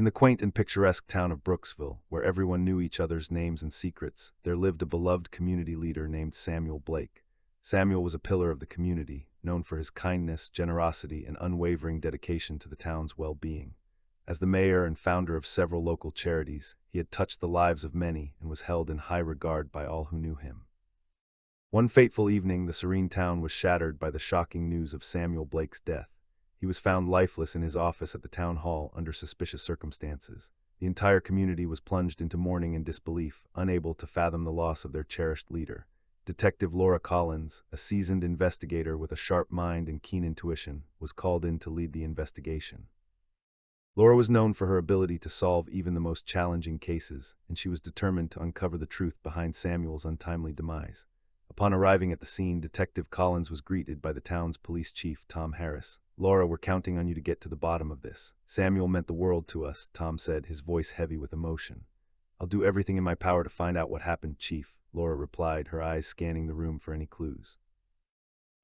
In the quaint and picturesque town of Brooksville, where everyone knew each other's names and secrets, there lived a beloved community leader named Samuel Blake. Samuel was a pillar of the community, known for his kindness, generosity, and unwavering dedication to the town's well-being. As the mayor and founder of several local charities, he had touched the lives of many and was held in high regard by all who knew him. One fateful evening, the serene town was shattered by the shocking news of Samuel Blake's death. He was found lifeless in his office at the town hall under suspicious circumstances. The entire community was plunged into mourning and disbelief, unable to fathom the loss of their cherished leader. Detective Laura Collins, a seasoned investigator with a sharp mind and keen intuition, was called in to lead the investigation. Laura was known for her ability to solve even the most challenging cases, and she was determined to uncover the truth behind Samuel's untimely demise. Upon arriving at the scene, Detective Collins was greeted by the town's police chief, Tom Harris. "Laura, we're counting on you to get to the bottom of this. Samuel meant the world to us," Tom said, his voice heavy with emotion. "I'll do everything in my power to find out what happened, Chief," Laura replied, her eyes scanning the room for any clues.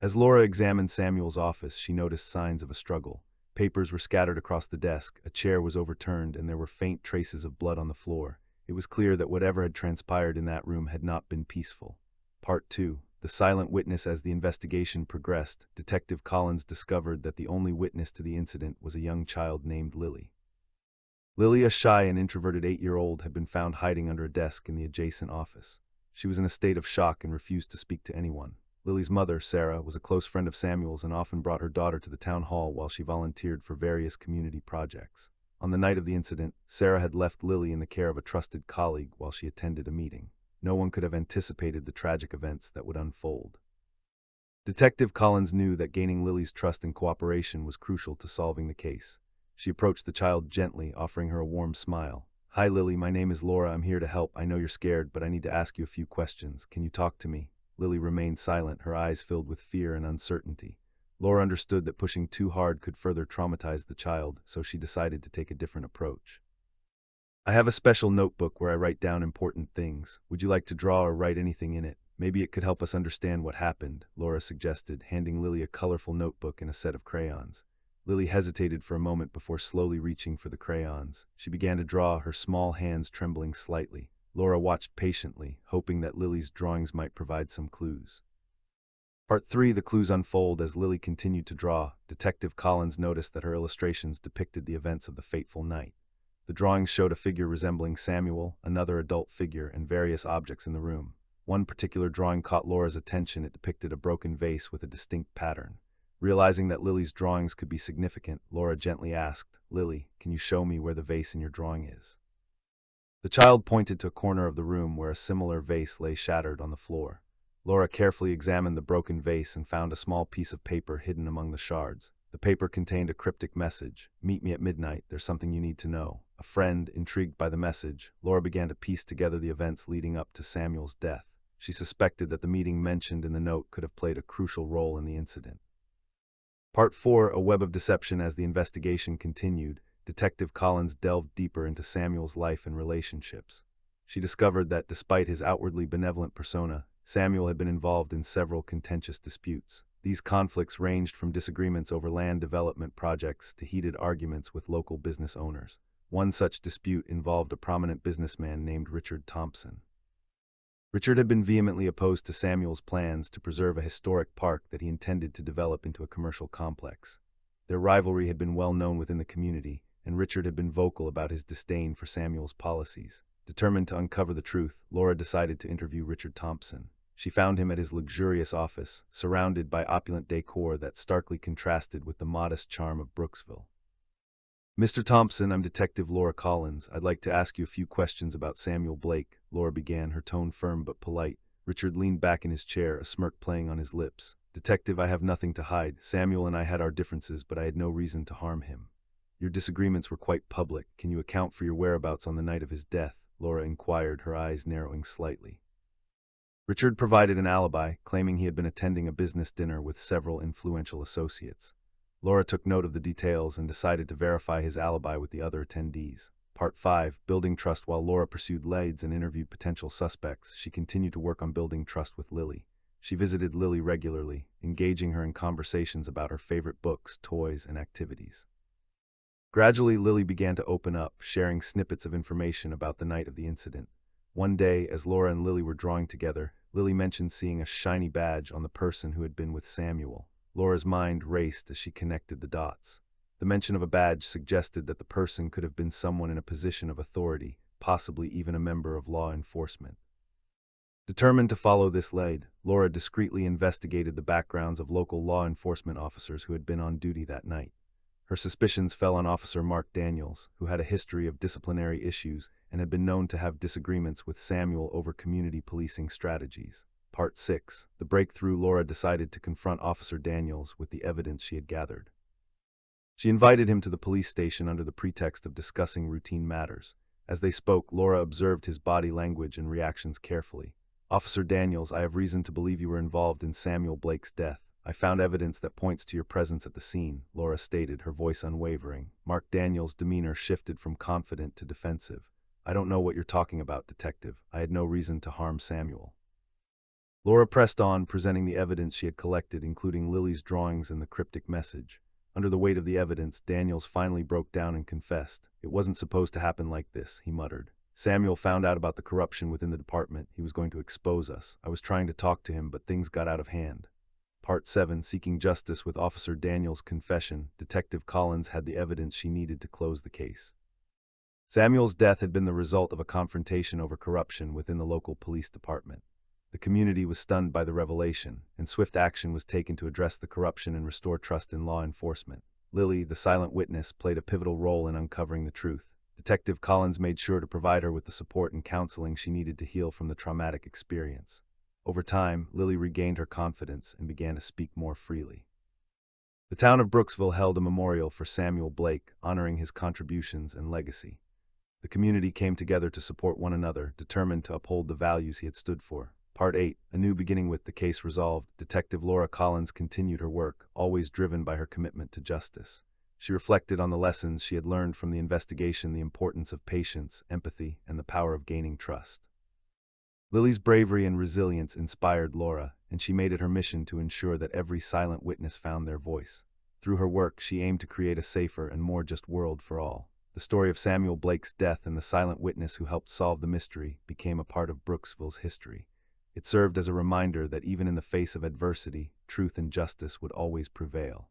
As Laura examined Samuel's office, she noticed signs of a struggle. Papers were scattered across the desk, a chair was overturned, and there were faint traces of blood on the floor. It was clear that whatever had transpired in that room had not been peaceful. Part 2. The silent witness. As the investigation progressed, Detective Collins discovered that the only witness to the incident was a young child named Lily. Lily, a shy and introverted 8-year-old, had been found hiding under a desk in the adjacent office. She was in a state of shock and refused to speak to anyone. Lily's mother, Sarah, was a close friend of Samuel's and often brought her daughter to the town hall while she volunteered for various community projects. On the night of the incident, Sarah had left Lily in the care of a trusted colleague while she attended a meeting. No one could have anticipated the tragic events that would unfold. Detective Collins knew that gaining Lily's trust and cooperation was crucial to solving the case. She approached the child gently, offering her a warm smile. "Hi, Lily, my name is Laura. I'm here to help. I know you're scared, but I need to ask you a few questions. Can you talk to me?" Lily remained silent, her eyes filled with fear and uncertainty. Laura understood that pushing too hard could further traumatize the child, so she decided to take a different approach. "I have a special notebook where I write down important things. Would you like to draw or write anything in it? Maybe it could help us understand what happened," Laura suggested, handing Lily a colorful notebook and a set of crayons. Lily hesitated for a moment before slowly reaching for the crayons. She began to draw, her small hands trembling slightly. Laura watched patiently, hoping that Lily's drawings might provide some clues. Part 3. The clues unfold. As Lily continued to draw, Detective Collins noticed that her illustrations depicted the events of the fateful night. The drawings showed a figure resembling Samuel, another adult figure, and various objects in the room. One particular drawing caught Laura's attention. It depicted a broken vase with a distinct pattern. Realizing that Lily's drawings could be significant, Laura gently asked, "Lily, can you show me where the vase in your drawing is?" The child pointed to a corner of the room where a similar vase lay shattered on the floor. Laura carefully examined the broken vase and found a small piece of paper hidden among the shards. The paper contained a cryptic message: "Meet me at midnight, there's something you need to know." A friend, intrigued by the message, Laura began to piece together the events leading up to Samuel's death. She suspected that the meeting mentioned in the note could have played a crucial role in the incident. Part 4. A web of deception. As the investigation continued, Detective Collins delved deeper into Samuel's life and relationships. She discovered that, despite his outwardly benevolent persona, Samuel had been involved in several contentious disputes. These conflicts ranged from disagreements over land development projects to heated arguments with local business owners. One such dispute involved a prominent businessman named Richard Thompson. Richard had been vehemently opposed to Samuel's plans to preserve a historic park that he intended to develop into a commercial complex. Their rivalry had been well known within the community, and Richard had been vocal about his disdain for Samuel's policies. Determined to uncover the truth, Laura decided to interview Richard Thompson. She found him at his luxurious office, surrounded by opulent decor that starkly contrasted with the modest charm of Brooksville. "Mr. Thompson, I'm Detective Laura Collins. I'd like to ask you a few questions about Samuel Blake," Laura began, her tone firm but polite. Richard leaned back in his chair, a smirk playing on his lips. "Detective, I have nothing to hide. Samuel and I had our differences, but I had no reason to harm him." "Your disagreements were quite public. Can you account for your whereabouts on the night of his death?" Laura inquired, her eyes narrowing slightly. Richard provided an alibi, claiming he had been attending a business dinner with several influential associates. Laura took note of the details and decided to verify his alibi with the other attendees. Part 5. Building trust. While Laura pursued leads and interviewed potential suspects, she continued to work on building trust with Lily. She visited Lily regularly, engaging her in conversations about her favorite books, toys, and activities. Gradually, Lily began to open up, sharing snippets of information about the night of the incident. One day, as Laura and Lily were drawing together, Lily mentioned seeing a shiny badge on the person who had been with Samuel. Laura's mind raced as she connected the dots. The mention of a badge suggested that the person could have been someone in a position of authority, possibly even a member of law enforcement. Determined to follow this lead, Laura discreetly investigated the backgrounds of local law enforcement officers who had been on duty that night. Her suspicions fell on Officer Mark Daniels, who had a history of disciplinary issues and had been known to have disagreements with Samuel over community policing strategies. Part 6. The breakthrough. Laura decided to confront Officer Daniels with the evidence she had gathered. She invited him to the police station under the pretext of discussing routine matters. As they spoke, Laura observed his body language and reactions carefully. "Officer Daniels, I have reason to believe you were involved in Samuel Blake's death. I found evidence that points to your presence at the scene," Laura stated, her voice unwavering. Mark Daniels' demeanor shifted from confident to defensive. "I don't know what you're talking about, Detective. I had no reason to harm Samuel." Laura pressed on, presenting the evidence she had collected, including Lily's drawings and the cryptic message. Under the weight of the evidence, Daniels finally broke down and confessed. "It wasn't supposed to happen like this," he muttered. "Samuel found out about the corruption within the department. He was going to expose us. I was trying to talk to him, but things got out of hand." Part 7. Seeking justice. With Officer Daniels' confession, Detective Collins had the evidence she needed to close the case. Samuel's death had been the result of a confrontation over corruption within the local police department. The community was stunned by the revelation, and swift action was taken to address the corruption and restore trust in law enforcement. Lily, the silent witness, played a pivotal role in uncovering the truth. Detective Collins made sure to provide her with the support and counseling she needed to heal from the traumatic experience. Over time, Lily regained her confidence and began to speak more freely. The town of Brooksville held a memorial for Samuel Blake, honoring his contributions and legacy. The community came together to support one another, determined to uphold the values he had stood for. Part 8. A new beginning. With the case resolved, Detective Laura Collins continued her work, always driven by her commitment to justice. She reflected on the lessons she had learned from the investigation, the importance of patience, empathy, and the power of gaining trust. Lily's bravery and resilience inspired Laura, and she made it her mission to ensure that every silent witness found their voice. Through her work, she aimed to create a safer and more just world for all. The story of Samuel Blake's death and the silent witness who helped solve the mystery became a part of Brooksville's history. It served as a reminder that even in the face of adversity, truth and justice would always prevail.